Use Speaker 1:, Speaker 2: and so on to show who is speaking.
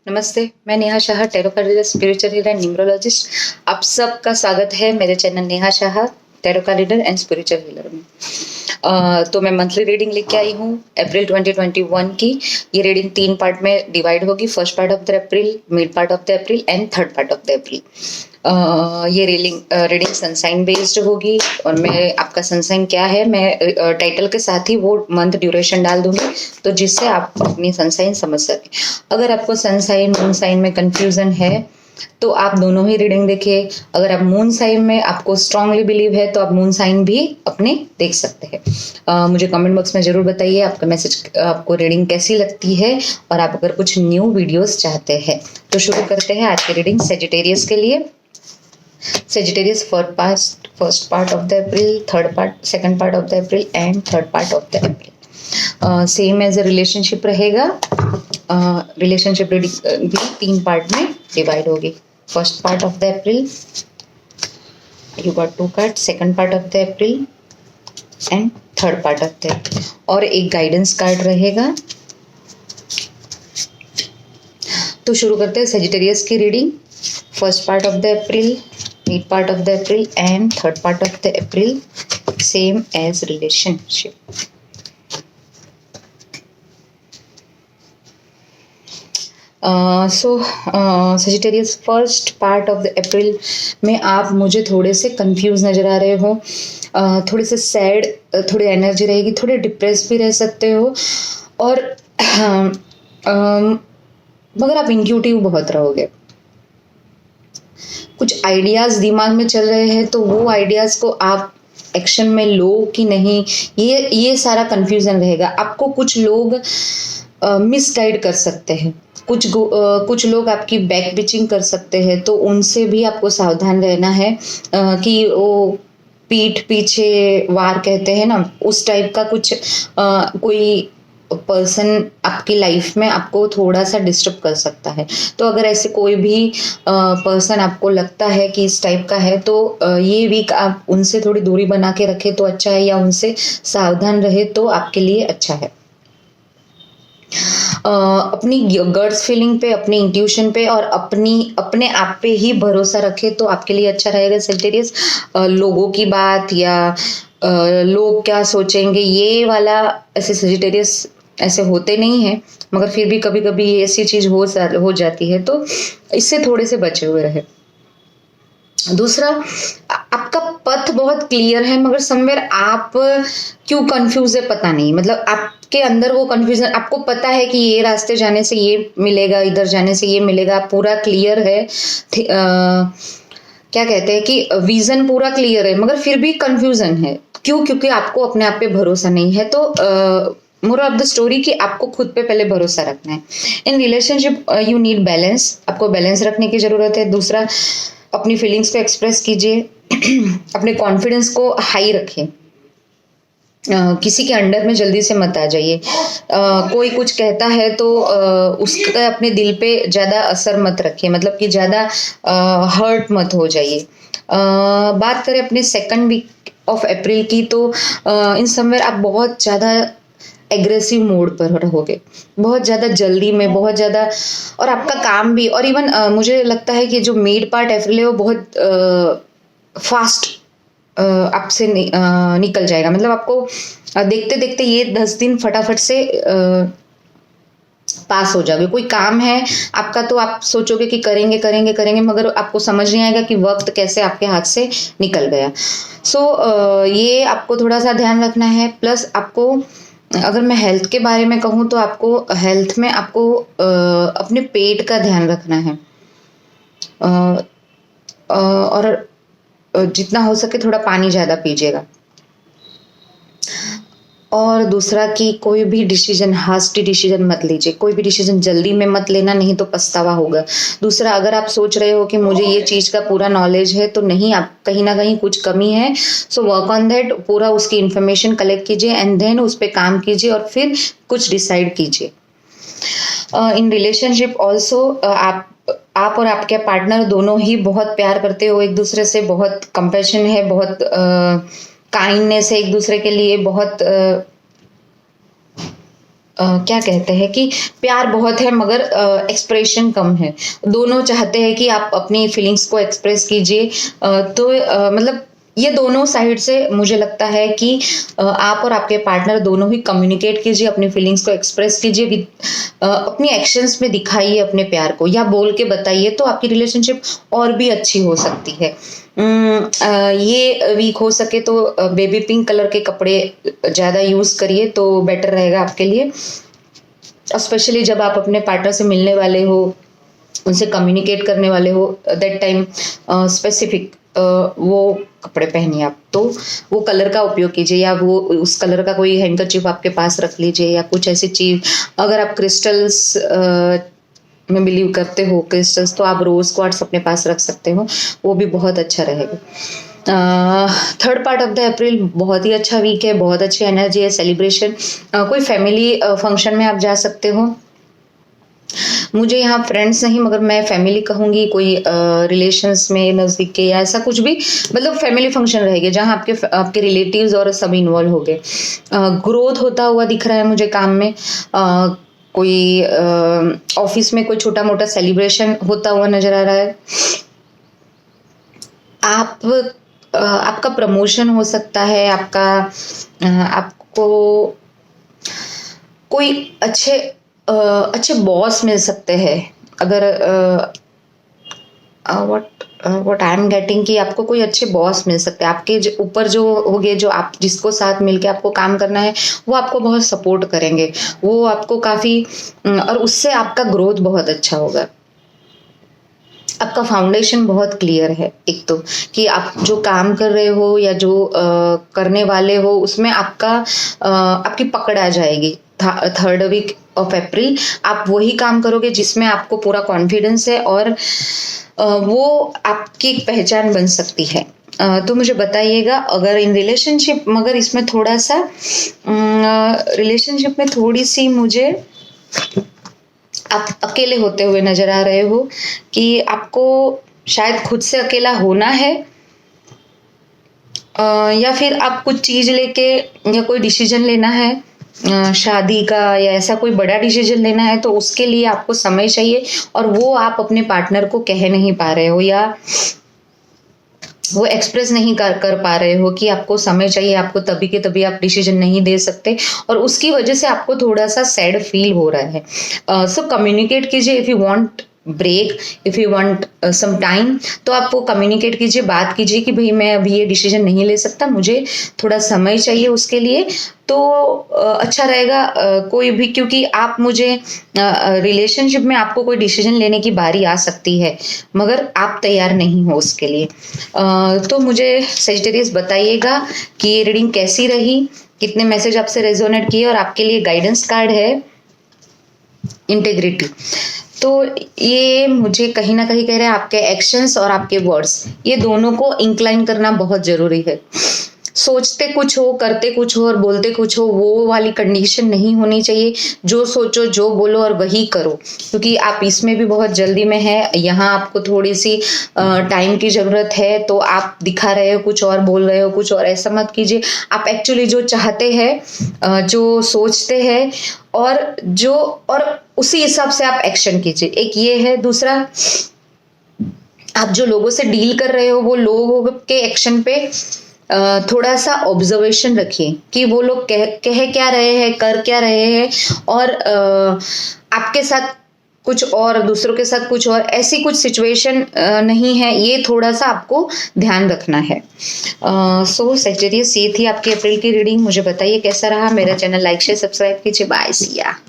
Speaker 1: नमस्ते, मैं Neha Shah, tarot card spiritual healer and numerologist. आप सबका स्वागत है मेरे channel Neha Shah tarot card reader and spiritual healer में। तो मैं मंथली रीडिंग लेके आई हूँ अप्रैल 2021 की। ये रीडिंग 3 पार्ट में डिवाइड होगी। First part of the April, mid part of the April and third part of the अप्रैल। ये रीडिंग सनसाइन बेस्ड होगी और मैं आपका सनसाइन क्या है मैं टाइटल के साथ ही वो मंथ ड्यूरेशन डाल दूंगी, तो जिससे आप अपनी सनसाइन समझ सकें। अगर आपको सनसाइन मून साइन में कंफ्यूजन है तो आप दोनों ही रीडिंग देखिए। अगर आप मून साइन में आपको स्ट्रांगली बिलीव है तो आप मून साइन भी अपने देख सकते हैं। मुझे कमेंट बॉक्स में जरूर बताइए आपका मैसेज, आपको रीडिंग कैसी लगती है और आप अगर कुछ न्यू वीडियोस चाहते हैं। तो शुरू करते हैं आज की रीडिंग सेजिटेरियस के लिए। Sagittarius first part of the April, second part of the April and third part of the April. Same as a relationship रहेगा। रिलेशनशिप रीडिंग भी 3 पार्ट में डिवाइड होगी। First part of the April you got 2 card, second part of the April and third part of the April, और एक guidance card रहेगा। तो शुरू करते हैं सेजिटेरियस की reading. First part of the April, mid part of the April and third part of the April, same as relationship. Sagittarius first part of the अप्रैल में आप मुझे थोड़े से कंफ्यूज नजर आ रहे हो, थोड़े से सैड, थोड़ी एनर्जी रहेगी, थोड़े डिप्रेस भी रह सकते हो, और मगर आप इंट्यूटिव बहुत रहोगे। कुछ आइडियाज दिमाग में चल रहे हैं तो वो आइडियाज को आप एक्शन में लो कि नहीं, ये सारा कंफ्यूजन रहेगा। आपको कुछ लोग मिसगाइड कर सकते हैं, कुछ लोग आपकी बैक बिचिंग कर सकते हैं, तो उनसे भी आपको सावधान रहना है। कि वो पीठ पीछे वार कहते हैं ना, उस टाइप का कुछ कोई पर्सन आपकी लाइफ में आपको थोड़ा सा डिस्टर्ब कर सकता है। तो अगर ऐसे कोई भी पर्सन आपको लगता है कि इस टाइप का है, तो ये वीक आप उनसे थोड़ी दूरी बना के रखें तो अच्छा है, या उनसे सावधान रहे तो आपके लिए अच्छा है। अपनी गट्स फीलिंग पे, अपनी इंट्यूशन पे और अपने आप पे ही भरोसा रखे तो आपके लिए अच्छा रहेगा सेजिटेरियस। लोगों की बात या लोग क्या सोचेंगे, ये वाला ऐसे सेजिटेरियस ऐसे होते नहीं हैं, मगर फिर भी कभी कभी ऐसी चीज हो जाती है, तो इससे थोड़े से बचे हुए रहे। दूसरा, आपका पथ बहुत क्लियर है, मगर समवेयर आप क्यों कंफ्यूज है पता नहीं। मतलब आपके अंदर वो कंफ्यूजन, आपको पता है कि ये रास्ते जाने से ये मिलेगा, इधर जाने से ये मिलेगा, पूरा क्लियर है। क्या कहते हैं कि विजन पूरा क्लियर है, मगर फिर भी कंफ्यूजन है। क्यों? क्योंकि आपको अपने आप पे भरोसा नहीं है। तो मोरल ऑफ द स्टोरी कि आपको खुद पे पहले भरोसा रखना है। In relationship you need balance, आपको बैलेंस रखने की जरूरत है। दूसरा, अपनी फीलिंग्स को एक्सप्रेस कीजिए, अपने कॉन्फिडेंस को हाई रखें। किसी के अंडर में जल्दी से मत आ जाइए। कोई कुछ कहता है तो उसका अपने दिल पे ज़्यादा असर मत रखिए, मतलब कि ज़्यादा हर्ट मत हो जाइए। बात करें अपने सेकंड वीक ऑफ अप्रैल की, तो इन समवेयर आप बहुत ज़्यादा एग्रेसिव मोड पर रहोगे, बहुत ज़्यादा जल्दी में, बहुत ज़्यादा, और आपका काम भी, और इवन मुझे लगता है कि जो मिड पार्ट अप्रैल है वो बहुत फास्ट आपसे निकल जाएगा। मतलब आपको देखते देखते ये 10 दिन फटाफट से पास हो जाओगे। कोई काम है आपका तो आप सोचोगे कि करेंगे करेंगे करेंगे, मगर आपको समझ नहीं आएगा कि वक्त कैसे आपके हाथ से निकल गया। ये आपको थोड़ा सा ध्यान रखना है। प्लस आपको, अगर मैं हेल्थ के बारे में कहूँ तो आपको हेल्थ में आपको अपने पेट का ध्यान रखना है, और जितना हो सके थोड़ा पानी ज़्यादा पीजिएगा। और दूसरा कि कोई भी डिसीजन, हास्टी डिसीजन मत लीजिए, कोई भी डिसीजन जल्दी में मत लेना, नहीं तो पछतावा होगा। दूसरा, अगर आप सोच रहे हो कि मुझे ये चीज़ का पूरा नॉलेज है, तो नहीं, आप कहीं ना कहीं कुछ कमी है। सो वर्क ऑन दैट, पूरा उसकी इंफॉर्मेशन कलेक्ट कीजिए एंड देन उस पर काम कीजिए और फिर कुछ डिसाइड कीजिए। इन रिलेशनशिप ऑल्सो आप और आपके पार्टनर दोनों ही बहुत प्यार करते हो एक दूसरे से, बहुत कंपैशन है, बहुत काइंडनेस है एक दूसरे के लिए, बहुत क्या कहते हैं कि प्यार बहुत है मगर एक्सप्रेशन कम है। दोनों चाहते हैं कि आप अपनी फीलिंग्स को एक्सप्रेस कीजिए। तो मतलब ये दोनों साइड से मुझे लगता है कि आप और आपके पार्टनर दोनों ही कम्युनिकेट कीजिए, अपनी फीलिंग्स को एक्सप्रेस कीजिए विद अपनी एक्शंस में दिखाइए अपने प्यार को, या बोल के बताइए, तो आपकी रिलेशनशिप और भी अच्छी हो सकती है। ये वीक हो सके तो बेबी पिंक कलर के कपड़े ज़्यादा यूज़ करिए तो बेटर रहेगा आपके लिए, स्पेशली जब आप अपने पार्टनर से मिलने वाले हो, उनसे कम्युनिकेट करने वाले हो, दैट टाइम स्पेसिफिक वो कपड़े पहनिए आप, तो वो कलर का उपयोग कीजिए, या वो उस कलर का कोई हैंकरचीफ आपके पास रख लीजिए, या कुछ ऐसी चीज। अगर आप क्रिस्टल्स में बिलीव करते हो, क्रिस्टल्स, तो आप रोज क्वार्ट्स अपने पास रख सकते हो, वो भी बहुत अच्छा रहेगा। थर्ड पार्ट ऑफ द अप्रैल बहुत ही अच्छा वीक है, बहुत अच्छी एनर्जी है, सेलिब्रेशन, कोई फैमिली फंक्शन में आप जा सकते हो। मुझे यहाँ फ्रेंड्स नहीं मगर मैं फैमिली कहूँगी, कोई रिलेशंस में नज़दीक के या ऐसा कुछ भी, मतलब फैमिली फंक्शन रहेंगे जहाँ आपके रिलेटिव्स और सब इन्वॉल्व हो गए। ग्रोथ होता हुआ दिख रहा है मुझे काम में, कोई ऑफिस में कोई छोटा मोटा सेलिब्रेशन होता हुआ नजर आ रहा है। आपका प्रमोशन हो सकता है, आपको कोई अच्छे बॉस मिल सकते हैं। अगर व्हाट आई एम गेटिंग कि आपको कोई अच्छे बॉस मिल सकते हैं, आपके ऊपर जो होंगे, जो आप जिसको साथ मिलके आपको काम करना है, वो आपको बहुत सपोर्ट करेंगे, वो आपको काफ़ी, और उससे आपका ग्रोथ बहुत अच्छा होगा। आपका फाउंडेशन बहुत क्लियर है, एक तो कि आप जो काम कर रहे हो या जो करने वाले हो उसमें आपकी पकड़ आ जाएगी। थर्ड वीक ऑफ अप्रैल आप वही काम करोगे जिसमें आपको पूरा कॉन्फिडेंस है, और वो आपकी एक पहचान बन सकती है। तो मुझे बताइएगा, अगर इन रिलेशनशिप, मगर इसमें थोड़ा सा रिलेशनशिप में थोड़ी सी मुझे आप अकेले होते हुए नजर आ रहे हो, कि आपको शायद खुद से अकेला होना है, या फिर आप कुछ चीज लेके या कोई डिसीजन लेना है, शादी का या ऐसा कोई बड़ा डिसीजन लेना है, तो उसके लिए आपको समय चाहिए, और वो आप अपने पार्टनर को कह नहीं पा रहे हो, या वो एक्सप्रेस नहीं कर पा रहे हो कि आपको समय चाहिए, आपको तभी के तभी आप डिसीजन नहीं दे सकते, और उसकी वजह से आपको थोड़ा सा सैड फील हो रहा है। सो कम्युनिकेट कीजिए, if you want break, if you want some time, तो आप वो कम्युनिकेट कीजिए, बात कीजिए कि भाई मैं अभी ये डिसीजन नहीं ले सकता, मुझे थोड़ा समय चाहिए उसके लिए, तो अच्छा रहेगा। कोई भी, क्योंकि आप मुझे रिलेशनशिप में आपको कोई डिसीजन लेने की बारी आ सकती है, मगर आप तैयार नहीं हो उसके लिए। तो मुझे सेजिटेरियस बताइएगा कि ये रीडिंग कैसी रही, कितने मैसेज आपसे रेजोनेट किए, और आपके लिए गाइडेंस कार्ड है इंटेग्रिटी। तो ये मुझे कहीं ना कहीं कह रहे हैं, आपके एक्शंस और आपके वर्ड्स, ये दोनों को इंक्लाइन करना बहुत जरूरी है। सोचते कुछ हो, करते कुछ हो और बोलते कुछ हो, वो वाली कंडीशन नहीं होनी चाहिए। जो सोचो, जो बोलो और वही करो, क्योंकि आप इसमें भी बहुत जल्दी में है, यहाँ आपको थोड़ी सी टाइम की जरूरत है, तो आप दिखा रहे हो कुछ और, बोल रहे हो कुछ और, ऐसा मत कीजिए। आप एक्चुअली जो चाहते हैं, जो सोचते हैं, और उसी हिसाब से आप एक्शन कीजिए। एक ये है। दूसरा, आप जो लोगों से डील कर रहे हो, वो लोगों के एक्शन पे थोड़ा सा ऑब्जर्वेशन रखिए कि वो लोग कह क्या रहे हैं, कर क्या रहे हैं, और आपके साथ कुछ और, दूसरों के साथ कुछ और, ऐसी कुछ सिचुएशन नहीं है, ये थोड़ा सा आपको ध्यान रखना है। सो सेजिटेरियस, ये थी आपकी अप्रैल की रीडिंग। मुझे बताइए कैसा रहा। मेरा चैनल लाइक शेयर सब्सक्राइब कीजिए। बाय, सिया।